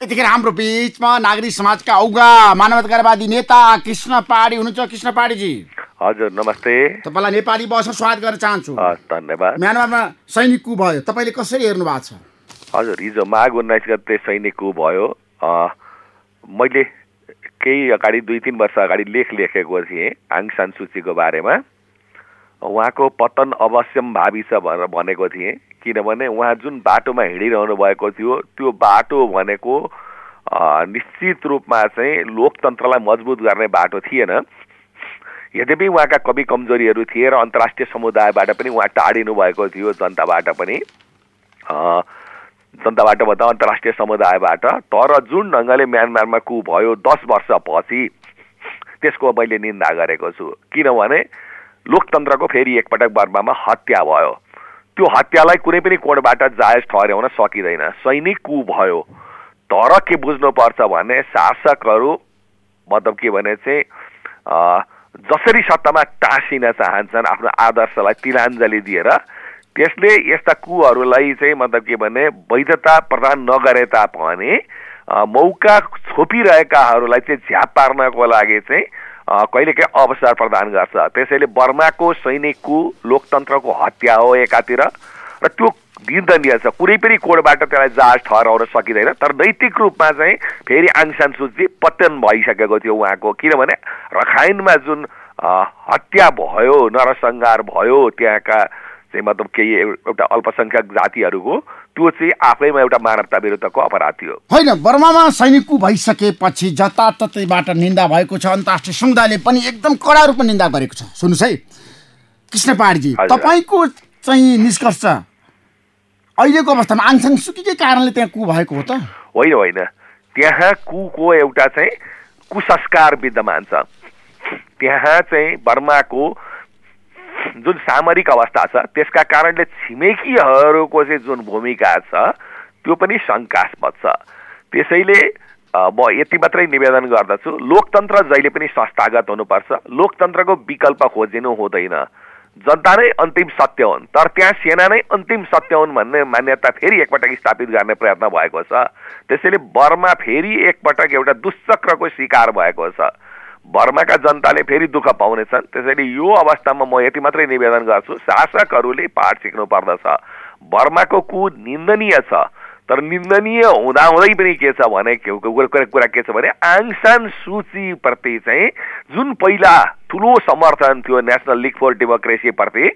यतिखेर हाम्रो बीचमा नागरिक समाजका औगा मानवाधिकारवादी नेता कृष्ण पहाडी हुनुहुन्छ। कृष्ण पहाडीजी हजुर नमस्ते। तपाईलाई नेपाली भाषामा स्वागत गर्न चाहन्छु। धन्यवाद। म्यानमारमा सैनिक कु भयो, तपाईले कसरी हेर्नु भएको छ? हजुर हिजो माघ 19 गते सैनिक कु भयो। मैले केही अगाडि 2-3 वर्ष अगाडि लेख लेखेको थिएँ आङ सान सुचीको बारेमा। उहाँको पतन अवश्यम भावी छ भनेर भनेको थिएँ, किनभने उहाँ जुन बाटोमा हिँडिरहनु भएको थियो त्यो बाटो भनेको निश्चित रूपमा चाहिँ लोकतन्त्रलाई मजबुत गर्ने बाटो थिएन। यद्यपि उहाँका कमी कमजोरीहरू थिए र अन्तर्राष्ट्रिय समुदायबाट पनि उहाँ टाढिनु भएको थियो, जनताबाट पनि, जनताबाट भन्दा अन्तर्राष्ट्रिय समुदायबाट। तर जुन ढङ्गले म्यानमारमा कु भयो 10 वर्षपछि त्यसको मैले निन्दा गरेको छु, किनभने लोकतन्त्रको फेरि एकपटक बर्मामा हत्या भयो। त्यो हत्यालाई कुनै पनि कोणबाट जायज ठहर्याउन सकिँदैन। सैनिक कु भयो, तर के बुझ्नुपर्छ भने शासकहरू मतलब के भने चाहिँ जसरी सत्तामा टाँसिन चाहन्छन् आफ्नो आदर्शलाई तिलाञ्जली दिएर, त्यसले यस्ता कुहरूलाई चाहिँ मतलब के भने वैधता प्रदान नगरे तापनि मौका छोपिरहेकाहरूलाई चाहिँ झ्याप पार्नको लागि चाहिँ कहिलेकाहीँ अवसर प्रदान गर्छ। त्यसैले बर्माको सैनिक कु लोकतन्त्रको हत्या हो एकातिर, र त्यो निन्दनीय छ। कुनै पनि कोडबाट त्यसलाई जायज ठहराउन सकिँदैन। तर नैतिक रूपमा चाहिँ फेरि आङ सान सुची पतन भइसकेको थियो उहाँको, किनभने रखाइनमा जुन हत्या भयो, नरसंहार भयो त्यहाँका चाहिँ मतलब केही एउटा अल्पसंख्यक जातिहरूको, त्यो चाहिँ आफैमा एउटा मानवता विरुद्धको अपराध थियो। होइन, बर्मामा सैनिक कु भइसकेपछि जताततैबाट निन्दा भएको छ। अन्तर्राष्ट्रिय समुदायले पनि एकदम कडा रूपमा निन्दा गरेको छ। सुन्नुहोस् है कृष्ण पहाडीजी, तपाईँको चाहिँ निष्कर्ष अहिलेको अवस्थामा आङ सान सुकीकै कारणले त्यहाँ कु भएको हो त? होइन होइन, त्यहाँ कुको एउटा चाहिँ कुसंस्कार विद्यमान छ। त्यहाँ चाहिँ बर्माको जुन सामरिक अवस्था छ त्यसका कारणले छिमेकीहरूको चाहिँ जुन भूमिका छ त्यो पनि शङ्कास्पद छ। त्यसैले म यति मात्रै निवेदन गर्दछु, लोकतन्त्र जहिले पनि संस्थागत हुनुपर्छ। लोकतन्त्रको विकल्प खोजिनु हुँदैन। जनता नै अन्तिम सत्य हुन्, तर त्यहाँ सेना नै अन्तिम सत्य हुन् भन्ने मान्यता फेरि एकपटक स्थापित गर्ने प्रयत्न भएको छ। त्यसैले बर्मा फेरि एकपटक एउटा दुश्चक्रको शिकार भएको छ। बर्माका जनताले फेरि दुःख पाउनेछन्। त्यसैले यो अवस्थामा म यति मात्रै निवेदन गर्छु, शासकहरूले पाठ सिक्नु पर्दछ। बर्माको कु निन्दनीय छ, तर निन्दनीय हुँदाहुँदै पनि के छ भने कुरा के छ भने आङ सान सुची प्रति चाहिँ जुन पहिला ठुलो समर्थन थियो नेसनल लिग फर डेमोक्रेसी प्रति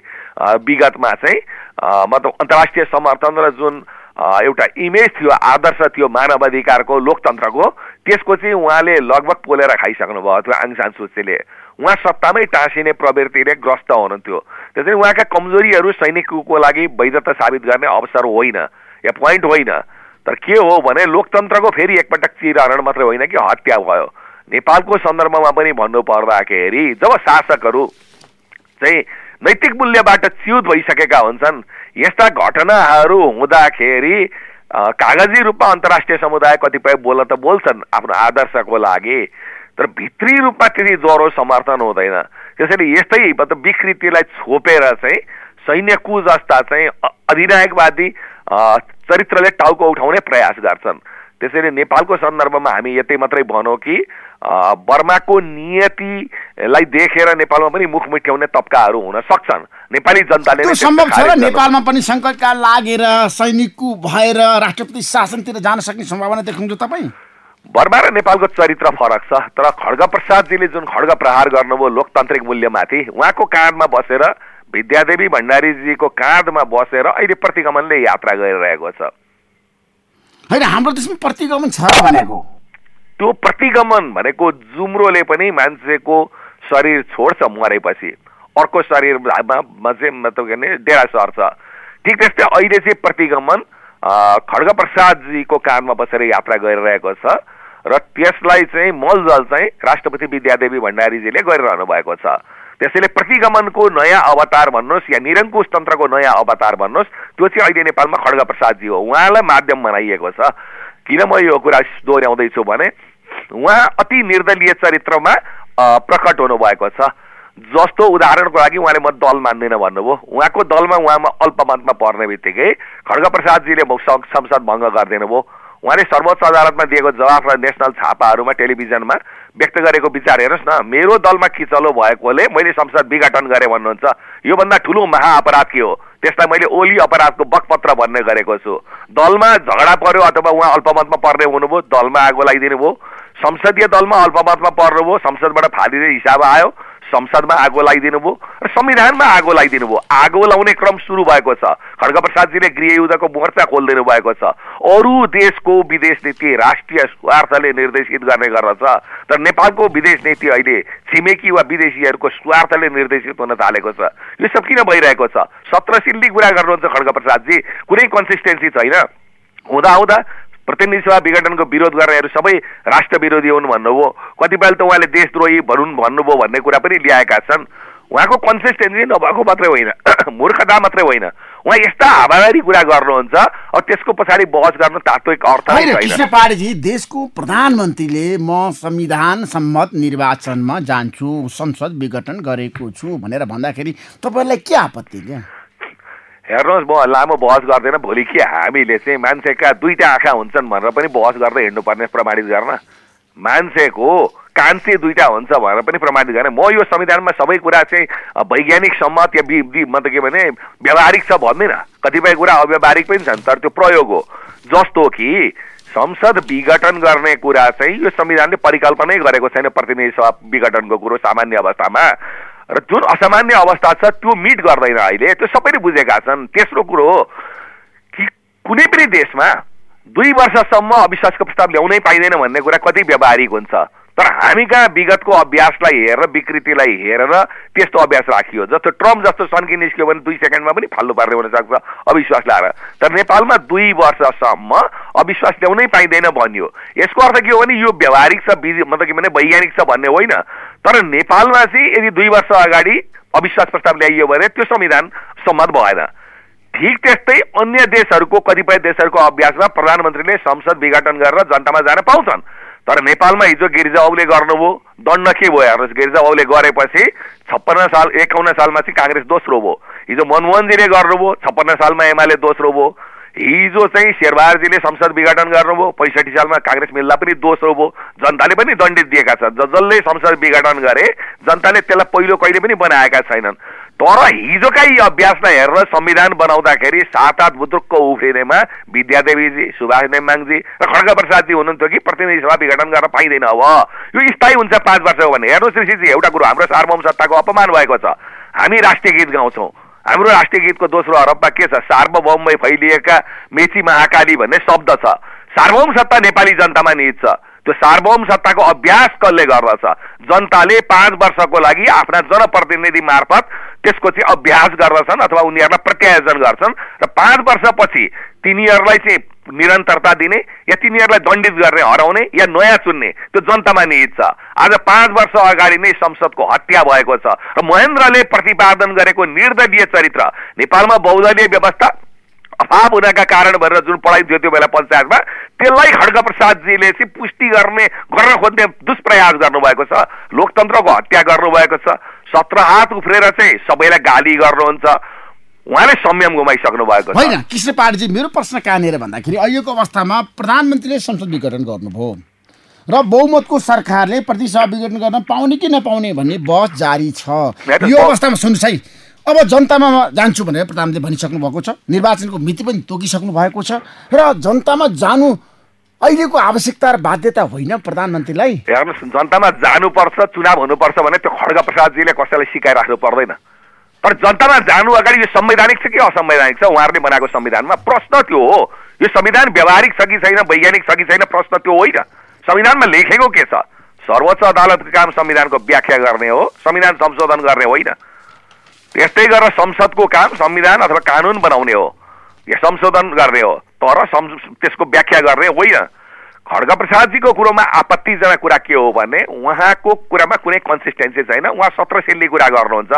विगतमा चाहिँ मतलब अन्तर्राष्ट्रिय समर्थन र जुन एउटा इमेज थियो, आदर्श थियो मानवाधिकारको, लोकतन्त्रको, त्यसको चाहिँ उहाँले लगभग पोलेर खाइसक्नु भएको थियो आङ सान सुचीले। उहाँ सत्तामै टाँसिने प्रवृत्तिले ग्रस्त हुनुहुन्थ्यो। त्यसैले उहाँका कमजोरीहरू सैनिकको लागि वैधता साबित गर्ने अवसर होइन या पोइन्ट होइन। तर के हो भने लोकतन्त्रको फेरि एकपटक चिरहरण मात्रै होइन कि हत्या भयो। नेपालको सन्दर्भमा पनि भन्नु पर्दाखेरि जब शासकहरू चाहिँ नैतिक मूल्यबाट च्युत भइसकेका हुन्छन्, यस्ता घटनाहरू हुँदाखेरि कागजी रूपमा अन्तर्राष्ट्रिय समुदाय कतिपय बोल्न त बोल्छन् आफ्नो आदर्शको लागि, तर भित्री रूपमा त्यति ज्वरो समर्थन हुँदैन। त्यसैले यस्तै मतलब विकृतिलाई छोपेर चाहिँ सैन्य कु जस्ता चाहिँ अधिनायकवादी चरित्रले टाउको उठाउने प्रयास गर्छन्। त्यसैले नेपालको सन्दर्भमा हामी यतै मात्रै भनौँ कि बर्माको नियतिलाई देखेर नेपालमा पनि मुख मिठाउने तब्काहरू हुन सक्छन्। नेपाली जनताले त्यो सम्भव छ र नेपालमा पनि सङ्कटकाल लागेर सैनिक कु भएर राष्ट्रपति शासनतिर जान सक्ने सम्भावना देख्नुहुन्छ तपाईँ? बर्मा र नेपालको चरित्र फरक छ, तर खड्ग प्रसादजीले जुन खड्ग प्रहार गर्नुभयो लोकतान्त्रिक मूल्यमाथि, उहाँको काँधमा बसेर विद्यादेवी भण्डारीजीको काँधमा बसेर अहिले प्रतिगमनले यात्रा गरिरहेको छ। होइन, हाम्रो देशमा प्रतिगमन छ भनेको, त्यो प्रतिगमन भनेको जुम्रोले पनि मान्छेको शरीर छोड्छ मरेपछि, अर्को शरीरमा चाहिँ मतलब के डेरा सर्छ। ठिक त्यस्तै अहिले चाहिँ प्रतिगमन खड्ग प्रसादजीको काँधमा बसेर यात्रा गरिरहेको छ र त्यसलाई चाहिँ मलजल चाहिँ राष्ट्रपति विद्यादेवी भण्डारीजीले गरिरहनु भएको छ। त्यसैले प्रतिगमनको नयाँ अवतार भन्नुहोस् या निरङ्कुश तन्त्रको नयाँ अवतार भन्नुहोस्, त्यो चाहिँ अहिले नेपालमा खड्ग प्रसादजी हो। उहाँलाई माध्यम बनाइएको छ। किन म यो कुरा दोहोऱ्याउँदैछु भने उहाँ अति निर्दलीय चरित्रमा प्रकट हुनुभएको छ। जस्तो उदाहरणको लागि उहाँले म दल मान्दिनँ भन्नुभयो, उहाँको दलमा उहाँमा अल्पमतमा पर्ने बित्तिकै खड्ग प्रसादजीले संसद भङ्ग गरिदिनु भयो। उहाँले सर्वोच्च अदालतमा दिएको जवाफ र नेसनल छापाहरूमा टेलिभिजनमा व्यक्त गरेको विचार हेर्नुहोस् न, मेरो दलमा किचलो भएकोले मैले संसद विघटन गरेँ भन्नुहुन्छ। योभन्दा ठुलो महाअपराध के हो? त्यसलाई मैले ओली अपराधको बकपत्र भन्ने गरेको छु। दलमा झगडा पर्यो अथवा उहाँ अल्पमतमा पर्ने हुनुभयो, दलमा आगो लगाइदिनु भयो। संसदीय दलमा अल्पमतमा पर्नुभयो, संसदबाट फालिने हिसाब आयो, संसदमा आगो लगाइदिनु भयो र संविधानमा आगो लगाइदिनु भयो। आगो लाउने क्रम सुरु भएको छ। खड्गप्रसादजीले गृहयुद्धको मोर्चा खोलिदिनु भएको छ। अरू देशको विदेश नीति राष्ट्रिय स्वार्थले निर्देशित गर्ने गर्दछ, तर नेपालको विदेश नीति अहिले छिमेकी वा विदेशीहरूको स्वार्थले निर्देशित हुन थालेको छ। यो सब किन भइरहेको छ? 17 सिल्ली कुरा गर्नुहुन्छ खड्गप्रसादजी, कुनै कन्सिस्टेन्सी छैन। हुँदा प्रतिनिधि सभा विघटनको विरोध गर्नेहरू सबै राष्ट्र विरोधी हुन् भन्नुभयो, कतिपय त उहाँले देशद्रोही भन्नुभयो भन्ने कुरा पनि ल्याएका छन्। उहाँको कन्सिस्टेन्सी नभएको मात्रै होइन, मूर्खता मात्रै होइन, उहाँ यस्ता हावादारी कुरा गर्नुहुन्छ अब त्यसको पछाडि बहस गर्न तात्विक अर्थ छैन। कृष्ण पहाडेजी, देशको प्रधानमन्त्रीले म संविधान सम्मत निर्वाचनमा जान्छु, संसद विघटन गरेको छु भनेर भन्दाखेरि तपाईँलाई के आपत्ति? हेर्नुहोस्, म लामो बहस गर्दैन। भोलि के हामीले चाहिँ मान्छेका दुईटा आँखा हुन्छन् भनेर पनि बहस गर्दै हिँड्नुपर्ने प्रमाणित गर्न, मान्छेको कान चाहिँ दुईटा हुन्छ भनेर पनि प्रमाणित गर्ने। म यो संविधानमा सबै कुरा चाहिँ वैज्ञानिक सम्मत या मतलब के भने व्यावहारिक छ भन्दिनँ। कतिपय कुरा अव्यावहारिक पनि छन्, तर त्यो प्रयोग हो। जस्तो कि संसद विघटन गर्ने कुरा चाहिँ यो संविधानले परिकल्पनै गरेको छैन। प्रतिनिधि सभा विघटनको कुरो सामान्य अवस्थामा र जुन असामान्य अवस्था छ त्यो मिट गर्दैन अहिले, त्यो सबैले बुझेका छन्। तेस्रो कुरो हो कि कुनै पनि देशमा 2 वर्षसम्म अविश्वासको प्रस्ताव ल्याउनै पाइँदैन भन्ने कुरा कति व्यावहारिक हुन्छ, तर हामी कहाँ विगतको अभ्यासलाई हेरेर विकृतिलाई हेरेर त्यस्तो अभ्यास राखियो। जस्तो ट्रम्प जस्तो सन्की निस्क्यो भने 2 सेकेन्डमा पनि फाल्नु पर्ने हुनसक्छ अविश्वास ल्याएर, तर नेपालमा 2 वर्षसम्म अविश्वास ल्याउनै पाइँदैन भनियो। यसको अर्थ के हो भने यो व्यावहारिक छ, मतलब के भने वैज्ञानिक छ भन्ने होइन, तर नेपालमा चाहिँ यदि 2 वर्ष अगाडि अविश्वास प्रस्ताव ल्याइयो भने त्यो संविधान सम्मत भएन। ठिक त्यस्तै अन्य देशहरूको कतिपय देशहरूको अभ्यासमा प्रधानमन्त्रीले संसद विघटन गरेर जनतामा जान पाउँछन्, तर नेपालमा हिजो गिरिजाबाबुले गर्नुभयो, दण्ड के भयो हेर्नुहोस्। गिरिजाबाबुले गरेपछि 51 सालमा चाहिँ काङ्ग्रेस दोस्रो भयो। हिजो मनमोहनजीले गर्नुभयो, 56 सालमा एमाले दोस्रो भयो। हिजो चाहिँ शेरबहादुरजीले संसद विघटन गर्नुभयो, 65 सालमा काङ्ग्रेस मिल्दा पनि दोस्रो भयो। जनताले पनि दण्डित दिएका छन्। जसले संसद विघटन गरे जनताले त्यसलाई पहिलो कहिले पनि बनाएका छैनन्। तर हिजोका यी अभ्यासलाई हेरेर संविधान बनाउँदाखेरि 7 हात बुद्रुक्क उफ्रिनेमा विद्यादेवीजी, सुभाष नेमाङजी र खड्गप्रसादजी हुनुहुन्थ्यो कि प्रतिनिधि सभा विघटन गर्न पाइँदैन। अब यो स्थायी हुन्छ 5 वर्ष हो भने। हेर्नुहोस् ऋषिजी, एउटा कुरो, हाम्रो सार्वभौम सत्ताको अपमान भएको छ। हामी राष्ट्रिय गीत गाउँछौँ, हाम्रो राष्ट्रिय गीतको दोस्रो हरफमा के छ? सार्वभौममै फैलिएका मेची महाकाली भन्ने शब्द छ। सार्वभौम सत्ता नेपाली जनतामा निहित छ। त्यो सार्वभौम सत्ताको अभ्यास कसले गर्दछ? जनताले 5 वर्षको लागि आफ्ना जनप्रतिनिधि मार्फत त्यसको चाहिँ अभ्यास गर्दछन् अथवा उनीहरूलाई प्रत्यायोजन गर्छन् र 5 वर्षपछि तिनीहरूलाई चाहिँ निरन्तरता दिने या तिनीहरूलाई दण्डित गर्ने, हराउने या नयाँ चुन्ने त्यो जनतामा निहित छ। आज 5 वर्ष अगाडि नै संसदको हत्या भएको छ र महेन्द्रले प्रतिपादन गरेको निर्दलीय चरित्र, नेपालमा बहुदलीय व्यवस्था अभाव हुनका कारण भनेर जुन पढाइ थियो त्यो बेला पञ्चायतमा, त्यसलाई खड्गप्रसादजीले चाहिँ पुष्टि गर्न खोज्ने दुष्प्रयास गर्नुभएको छ। लोकतन्त्रको हत्या गर्नुभएको छ। 17 हात उफ्रेर चाहिँ सबैलाई गाली गर्नुहुन्छ। उहाँले संयम गुमाइसक्नु भएको छ। होइन कृष्ण पहाडेजी, मेरो प्रश्न कहाँनिर भन्दाखेरि अहिलेको अवस्थामा प्रधानमन्त्रीले संसद विघटन गर्नुभयो र बहुमतको सरकारले प्रतिसभा विघटन गर्न पाउने कि नपाउने भन्ने बहस जारी छ। यो अवस्थामा सुन्नुहोस् है, अब जनतामा जान्छु भनेर प्रधानमन्त्रीले भनिसक्नु भएको छ, निर्वाचनको मिति पनि तोकिसक्नु भएको छ र जनतामा जानु अहिलेको आवश्यकता र बाध्यता होइन प्रधानमन्त्रीलाई। हेर्नुहोस्, जनतामा जानुपर्छ, चुनाव हुनुपर्छ भने त्यो खड्गप्रसादजीले कसैलाई सिकाइराख्नु पर्दैन। तर जनतामा जानु अगाडि यो संवैधानिक छ कि असंवैधानिक छ? उहाँहरूले बनाएको संविधानमा प्रश्न त्यो हो। यो संविधान व्यावहारिक छ कि छैन, वैज्ञानिक छ कि छैन, प्रश्न त्यो होइन। संविधानमा लेखेको के छ? सर्वोच्च अदालतको काम संविधानको व्याख्या गर्ने हो, संविधान संशोधन गर्ने होइन। त्यस्तै गरेर संसदको काम संविधान अथवा कानुन बनाउने हो या संशोधन गर्ने हो, तर त्यसको व्याख्या गर्ने होइन। खड्गप्रसादजीको कुरोमा आपत्तिजनक कुरा के हो भने उहाँको कुरामा कुनै कन्सिस्टेन्सी छैन। उहाँ 17 सिल्ली कुरा गर्नुहुन्छ।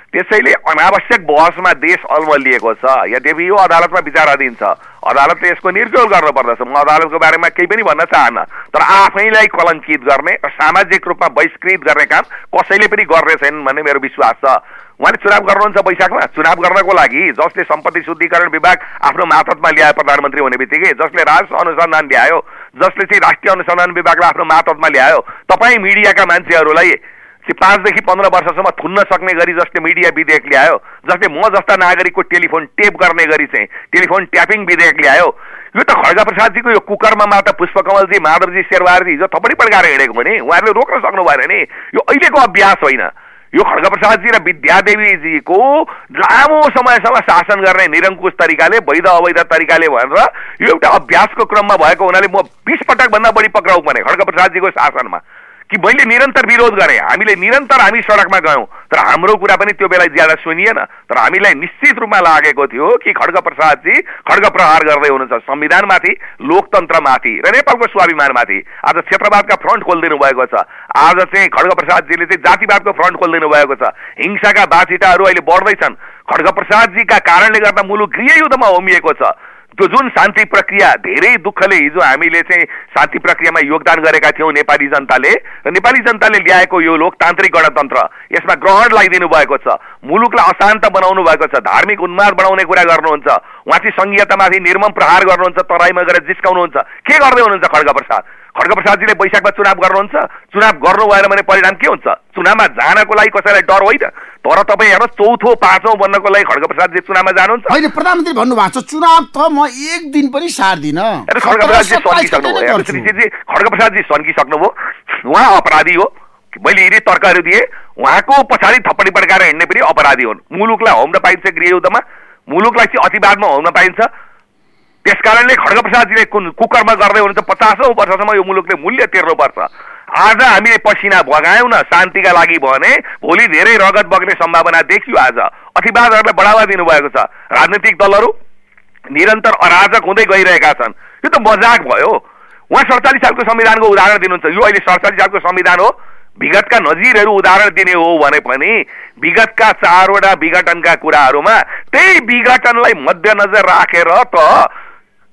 त्यसैले अनावश्यक बहसमा देश अल्मलिएको छ। यद्यपि यो अदालतमा विचाराधीन छ, अदालतले यसको निर्गौल गर्नुपर्दछ। म अदालतको बारेमा केही पनि भन्न चाहन्न, तर आफैलाई कलङ्कित गर्ने र सामाजिक रूपमा बहिष्कृत गर्ने काम कसैले पनि गर्ने छैनन् भन्ने मेरो विश्वास छ। उहाँले चुनाव गर्नुहुन्छ वैशाखमा, चुनाव गर्नको लागि जसले सम्पत्ति शुद्धिकरण विभाग आफ्नो मातहतमा ल्यायो प्रधानमन्त्री हुने बित्तिकै, जसले राजस्व अनुसन्धान ल्यायो, जसले चाहिँ राष्ट्रिय अनुसन्धान विभागलाई आफ्नो मातहतमा ल्यायो, तपाईँ मिडियाका मान्छेहरूलाई 5 देखि 15 वर्षसम्म थुन्न सक्ने गरी जसले मिडिया विधेयक ल्यायो, जसले म जस्ता नागरिकको टेलिफोन टेप गर्ने गरी चाहिँ टेलिफोन ट्यापिङ विधेयक ल्यायो, यो त खड्ग प्रसादजीको यो कुकरमा माता पुष्पकमलजी, माधवजी शेरवारजी जो थपडी पड्काएर हिँडेको पनि उहाँहरूले रोक्न सक्नु भएन नि। यो अहिलेको अभ्यास होइन, यो खड्ग प्रसादजी र विद्यादेवीजीको लामो समयसम्म शासन गर्ने निरङ्कुश तरिकाले, वैध अवैध तरिकाले भनेर यो एउटा अभ्यासको क्रममा भएको हुनाले म 20 पटक भन्दा बढी पक्राउ परे खड्ग प्रसादजीको शासनमा कि मैले निरन्तर विरोध गरेँ। हामी सडकमा गयौँ, तर हाम्रो कुरा पनि त्यो बेला ज्यादा सुनिएन। तर हामीलाई निश्चित रूपमा लागेको थियो कि खड्ग प्रसादजी खड्ग प्रहार गर्दै हुनुहुन्छ संविधानमाथि, लोकतन्त्रमाथि र नेपालको स्वाभिमानमाथि। आज क्षेत्रवादका फ्रन्ट खोलिदिनु भएको छ। आज चाहिँ खड्ग प्रसादजीले चाहिँ जातिवादको फ्रन्ट खोलिदिनु भएको छ। हिंसाका बाछिटाहरू अहिले बढ्दैछन्। खड्ग प्रसादजीका कारणले गर्दा मुलुक गृहयुद्धमा होमिएको छ। त्यो जुन शान्ति प्रक्रिया धेरै दुःखले हिजो हामीले चाहिँ शान्ति प्रक्रियामा योगदान गरेका थियौँ नेपाली जनताले, र नेपाली जनताले ल्याएको यो लोकतान्त्रिक गणतन्त्र यसमा ग्रहण लगाइदिनु भएको छ। मुलुकलाई अशान्त बनाउनु भएको छ, धार्मिक उन्माद बनाउने कुरा गर्नुहुन्छ, उहाँ चाहिँ संघीयतामाथि निर्मम प्रहार गर्नुहुन्छ, तराईमा गएर जिस्काउनुहुन्छ। के गर्दै हुनुहुन्छ खड्ग प्रसाद? खड्ग प्रसादजीले वैशाखमा चुनाव गर्नुहुन्छ, चुनाव गर्नु भएन भने परिणाम के हुन्छ? चुनावमा जानको लागि कसैलाई डर होइन, तर तपाईँ हेर्नुहोस् चौथो पाँचौँ बन्नको लागि खड्ग प्रसादजी चुनावमा जानुहुन्छ। होइन, प्रधानमन्त्री भन्नुभएको छ चुनाव त म एक दिन पनि सार्दिनँ। खड्ग प्रसादजी सन्किसक्नुभयो, उहाँ अपराधी हो। मैले यिनी तर्कहरू दिए, उहाँको पछाडि थप्पडी पड्काएर हिँड्ने पनि अपराधी हुन्। मुलुकलाई होम्न पाइन्छ गृहयुद्धमा, मुलुकलाई चाहिँ अतिवादमा होम्न पाइन्छ। त्यसकारणले खड्ग प्रसादजीले कुकरमा गर्दै हुनुहुन्छ। 50औं वर्षसम्म यो मुलुकले मूल्य तिर्नुपर्छ। आज हामीले पसिना बगायौँ न शान्तिका लागि भने भोलि धेरै रगत बग्ने सम्भावना देखियो। आज अतिवादहरूलाई बढावा दिनुभएको छ। राजनीतिक दलहरू निरन्तर अराजक हुँदै गइरहेका छन्। यो त मजाक भयो। उहाँ 47 सालको संविधानको उदाहरण दिनुहुन्छ। यो अहिले 47 सालको संविधान हो। विगतका नजिरहरू उदाहरण दिने हो भने पनि विगतका 4वटा विघटनका कुराहरूमा त्यही विघटनलाई मध्यनजर राखेर त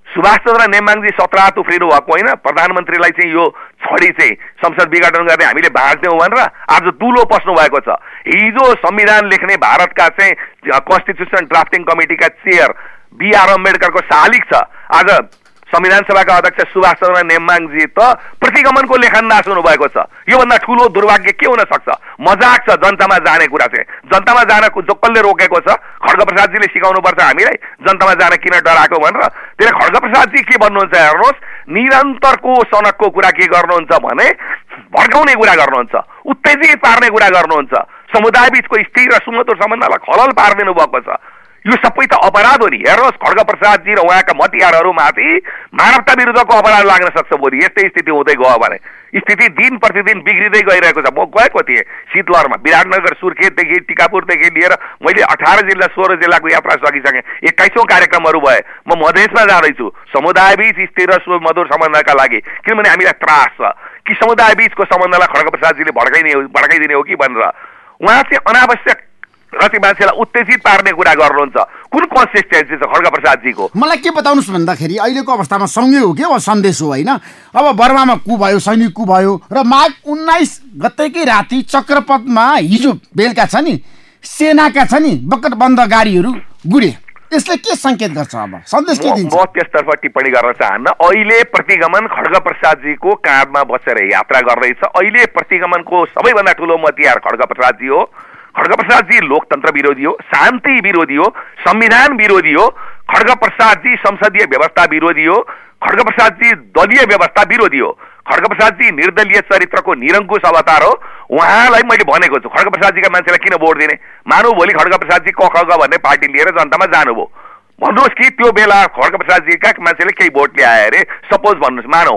सुभाष चन्द्र नेमाङजी 17 उफ्रिनु भएको होइन? प्रधानमन्त्रीलाई चाहिँ यो छडी चाहिँ संसद विघटन गर्ने हामीले भाग्यौँ भनेर आज दुलो पस्नु भएको छ। हिजो संविधान लेख्ने भारतका चाहिँ कन्स्टिट्युसन ड्राफ्टिङ कमिटीका चेयर BR अम्बेडकरको शालिक छ। आज संविधान सभाका अध्यक्ष सुभाष चन्द्र नेमाङजी त प्रतिगमनको लेखन नाच्नु भएको छ। योभन्दा ठुलो दुर्भाग्य के हुन सक्छ? मजाक छ जनतामा जाने कुरा चाहिँ। जनतामा जान कसले रोकेको छ? खड्ग प्रसादजीले सिकाउनुपर्छ हामीलाई जनतामा जान किन डराएको भनेर। त्यसले खड्ग प्रसादजी के भन्नुहुन्छ हेर्नुहोस्, निरन्तरको सनकको कुरा के गर्नुहुन्छ भने भड्काउने कुरा गर्नुहुन्छ, उत्तेजित पार्ने कुरा गर्नुहुन्छ, समुदाय बीचको स्थिर र सुमधुर सम्बन्धलाई खलल पारिदिनु भएको छ। यो सबै त अपराध हो नि। हेर्नुहोस् खड्ग प्रसादजी र उहाँका मतियारहरूमाथि मानवता विरुद्धको अपराध लाग्न सक्छ भोलि यस्तै स्थिति हुँदै गयो भने। स्थिति दिन प्रतिदिन बिग्रिँदै गइरहेको छ। म गएको थिएँ शीतलहरमा, विराटनगर, सुर्खेतदेखि टिकापुरदेखि लिएर मैले 18 जिल्ला 16 जिल्लाको यात्रा सकिसकेँ। 21औं कार्यक्रमहरू भए। म मधेसमा जाँदैछु समुदाय बीच स्थिर र सुमधुर सम्बन्धका लागि, किनभने हामीलाई त्रास छ कि समुदाय बीचको सम्बन्धलाई खड्ग प्रसादजीले भड्काइदिने हो कि भनेर। उहाँ चाहिँ अनावश्यक र चाहिँ मान्छेलाई उत्तेजित पार्ने कुरा गर्नुहुन्छ। कुन कन्सिस्टेन्सी छ खड्ग प्रसादजीको? मलाई के बताउनुहोस् भन्दाखेरि अहिलेको अवस्थामा सँगै हो के सन्देश हो होइन? अब बर्मामा कु भयो, सैनिक कु भयो र माघ 19 गतेकै राति चक्रपथमा हिजो बेलुका छ नि सेनाका छ नि बकटबन्द गाडीहरू गुडे। यसले के सङ्केत गर्छ? अब सन्देश के दिन्छ? म त्यसतर्फ टिप्पणी गर्न चाहन्न। अहिले प्रतिगमन खड्ग प्रसादजीको काँधमा बसेर यात्रा गर्दैछ। अहिले प्रतिगमनको सबैभन्दा ठुलो मतियार खड्ग प्रसादजी हो। खड्ग प्रसादजी लोकतन्त्र विरोधी हो, शान्ति विरोधी हो, संविधान विरोधी हो। खड्ग प्रसादजी संसदीय व्यवस्था विरोधी हो। खड्ग प्रसादजी दलीय व्यवस्था विरोधी हो। खड्ग प्रसादजी निर्दलीय चरित्रको निरङ्कुश अवतार हो। उहाँलाई मैले भनेको छु खड्ग प्रसादजीका मान्छेलाई किन भोट दिने? मानौ भोलि खड्ग प्रसादजी कखग भन्ने पार्टी लिएर जनतामा जानुभयो, भन्नुहोस् कि त्यो बेला खड्ग प्रसादजीका मान्छेले केही भोट ल्याए अरे, सपोज भन्नुहोस्, मानौ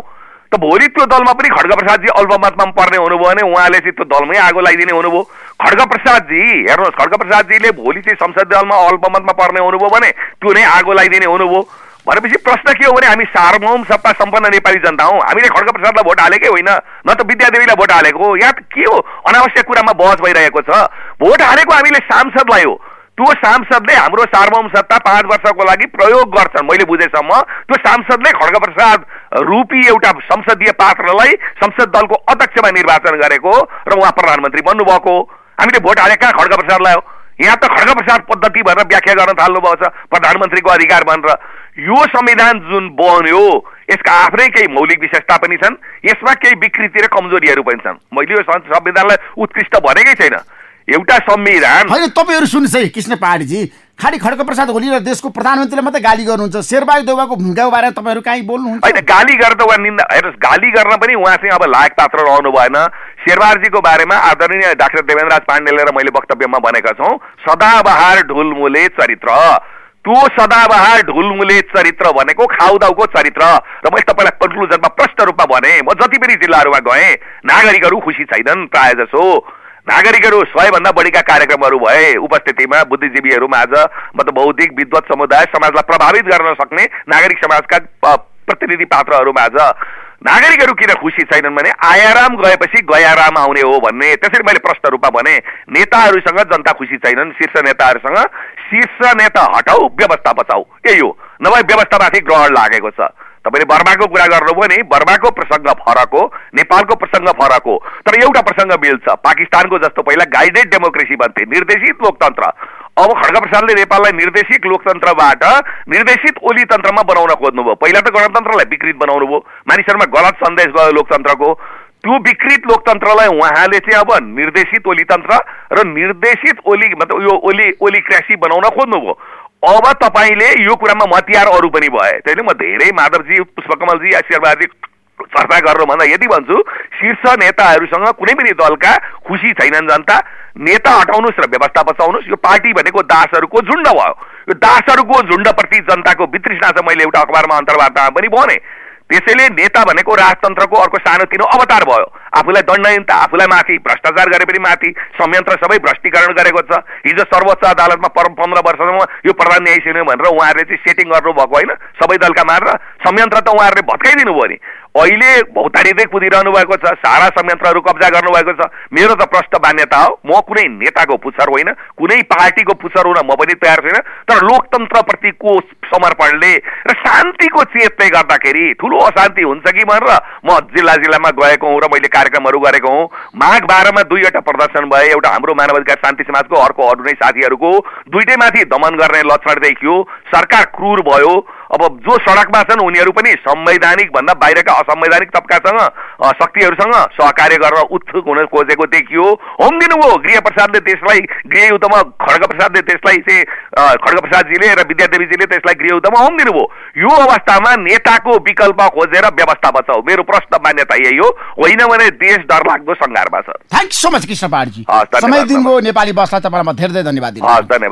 त भोलि त्यो दलमा पनि खड्ग प्रसादजी अल्पमतमा पर्ने हुनुभयो भने उहाँले चाहिँ त्यो दलमै आगो लगाइदिने हुनुभयो। खड्ग प्रसादजी हेर्नुहोस्, खड्ग प्रसादजीले भोलि चाहिँ संसदीय दलमा अल्पमतमा पर्ने हुनुभयो भने त्यो नै आगो लगाइदिने हुनुभयो। भनेपछि प्रश्न के हो भने हामी सार्वभौम सत्ता सम्पन्न नेपाली जनता हौँ। हामीले खड्गप्रसादलाई भोट हालेकै होइन, न त विद्यादेवीलाई भोट हालेको हो। यहाँ के हो अनावश्यक कुरामा बहस भइरहेको छ। भोट हालेको हामीले सांसदलाई हो। त्यो सांसदले हाम्रो सार्वभौम सत्ता 5 वर्षको लागि प्रयोग गर्छन्। मैले बुझेसम्म त्यो सांसदले खड्गप्रसाद रूपी एउटा संसदीय पात्रलाई संसद दलको अध्यक्षमा निर्वाचन गरेको र उहाँ प्रधानमन्त्री बन्नुभएको। हामीले भोट हालेका खड्गप्रसादलाई हो। यहाँ त खड्गप्रसाद पद्धति भनेर व्याख्या गर्न थाल्नुभएको छ, प्रधानमन्त्रीको अधिकार भनेर। यो संविधान जुन बन्यो यसका आफ्नै केही मौलिक विशेषता पनि छन्, यसमा केही विकृति र कमजोरीहरू पनि छन्। मैले यो संविधानलाई उत्कृष्ट भनेकै छैन। एउटा संविधान होइन, तपाईहरु सुन्नुस् है कृष्ण पहाडीजी, खाली खड्गप्रसाद ओली र देशको प्रधानमन्त्रीले मात्रै गाली गर्नुहुन्छ। शेरबहादुर देउवाको भूमिकाको बारेमा तपाईहरु काहीँ बोल्नुहुन्छ? होइन, गाली गर्दा वा निन्दा, हेर्नुस्, गाली गर्न पनि उहाँ चाहिँ अब लायक पात्र रहनु भएन। शेरबहादुरजीको बारेमा आदरणीय डाक्टर देवेन्द्रराज पाण्डेले र मैले वक्तव्यमा भनेका छौँ, सदाबहार ढुलमुले चरित्र। त्यो सदाबहार ढुलमुले चरित्र भनेको खाउदाउको चरित्र। र मैले तपाईँलाई कन्क्लुजनमा प्रष्ट रूपमा भने, म जति पनि जिल्लाहरूमा गएँ नागरिकहरू खुसी छैनन्। प्राय जसो नागरिकहरू 100 भन्दा बढीका कार्यक्रमहरू भए उपस्थितिमा बुद्धिजीवीहरू माझ, मतलब बौद्धिक विद्वत समुदाय, समाजलाई प्रभावित गर्न सक्ने नागरिक समाजका प्रतिनिधि पात्रहरू माझ नागरिकहरू किन खुसी छैनन् भने आयाराम गएपछि गयाराम आउने हो भन्ने। त्यसरी मैले प्रष्ट रूपमा भने, नेताहरूसँग जनता खुसी छैनन्। शीर्ष नेताहरूसँग शीर्ष नेता हटाऊ, व्यवस्था बचाऊ, यही हो। नभए व्यवस्थामाथि ग्रहण लागेको छ। तपाईले बर्माको कुरा गर्नुभयो नि, बर्माको प्रसङ्ग फरक हो, नेपालको प्रसङ्ग फरक हो, तर एउटा प्रसङ्ग मिल्छ। पाकिस्तानको जस्तो पहिला गाइडेड डेमोक्रेसी भन्थे, निर्देशित लोकतन्त्र। अब खड्गप्रसादले नेपाललाई निर्देशित लोकतन्त्रबाट निर्देशित ओली तन्त्रमा बनाउन खोज्नुभयो। पहिला त गणतन्त्रलाई विकृत बनाउनु भयो, मानिसहरूमा गलत सन्देश गयो लोकतन्त्रको। त्यो विकृत लोकतन्त्रलाई उहाँले चाहिँ अब निर्देशित ओली तन्त्र र निर्देशित ओली मतलब यो ओली क्रासी बनाउन खोज्नुभयो। अब तपाईले यो कुरामा मतियार अरू पनि भए। त्यसैले म धेरै माधवजी, पुष्पकमलजी या शेरबहादुरजी चर्चा गर्नुभन्दा यदि भन्छु, शीर्ष नेताहरूसँग कुनै पनि दलका खुसी छैनन् जनता। नेता हटाउनुस् र व्यवस्था बचाउनुस्। यो पार्टी भनेको दासहरूको झुण्ड भयो। यो दासहरूको झुण्डप्रति जनताको वितृष्णा छ। मैले एउटा अखबारमा अन्तर्वार्तामा पनि भने, त्यसैले नेता भनेको राजतन्त्रको अर्को सानोतिनो अवतार भयो। आफूलाई दण्डहीनता, आफूलाई माथि भ्रष्टाचार गरे पनि माथि, संयन्त्र सबै भ्रष्टीकरण गरेको छ। हिजो सर्वोच्च अदालतमा 15 वर्षसम्म यो प्रधान न्यायाधीश हुने भनेर उहाँहरूले चाहिँ सेटिङ गर्नुभएको होइन, सबै दलका मारेर। संयन्त्र त उहाँहरूले भत्काइदिनु भयो नि। अहिले भौतारिँदै कुदिरहनु भएको छ, सारा संयन्त्रहरू कब्जा गर्नुभएको छ। मेरो त प्रष्ट मान्यता हो, म कुनै नेताको पुच्छर होइन, कुनै पार्टीको पुच्छर हुन म पनि तयार छैन। तर लोकतन्त्रप्रतिको समर्पणले र शान्तिको चेतले गर्दाखेरि ठुलो अशान्ति हुन्छ कि भनेर म जिल्लामा गएको हुँ र मैले कार्यक्रमहरू गरेको हुँ। माघ 12 मा 2वटा प्रदर्शन भए, एउटा हाम्रो मानवाधिकार शान्ति समाजको, अर्को अरू नै साथीहरूको। दुईटैमाथि दमन गर्ने लक्षण देखियो। सरकार क्रूर भयो। अब जो सडकमा छन् उनीहरू पनि संवैधानिक भन्दा बाहिरका असंवैधानिक तबकासँग, शक्तिहरूसँग सहकार्य गर्न उत्सुक हुन खोजेको देखियो। होम दिनुभयो गृहप्रसादले त्यसलाई, गृहयुद्धमा खड्गप्रसादले त्यसलाई चाहिँ, खड्गप्रसादजीले र विद्यादेवीजीले त्यसलाई गृहयुद्धमा होम दिनुभयो। यो अवस्थामा नेताको विकल्प खोजेर व्यवस्था बचाऊ, मेरो प्रश्न मान्यता यही हो। होइन भने देश डरलाग्दो सङ्घारमा छ। थ्याङ्क सो मच कृष्ण पहाडजी, समय दिनुभयो नेपाली बसलाई। तपाईँलाई म धेरै धेरै धन्यवाद दिन्छु। धन्यवाद।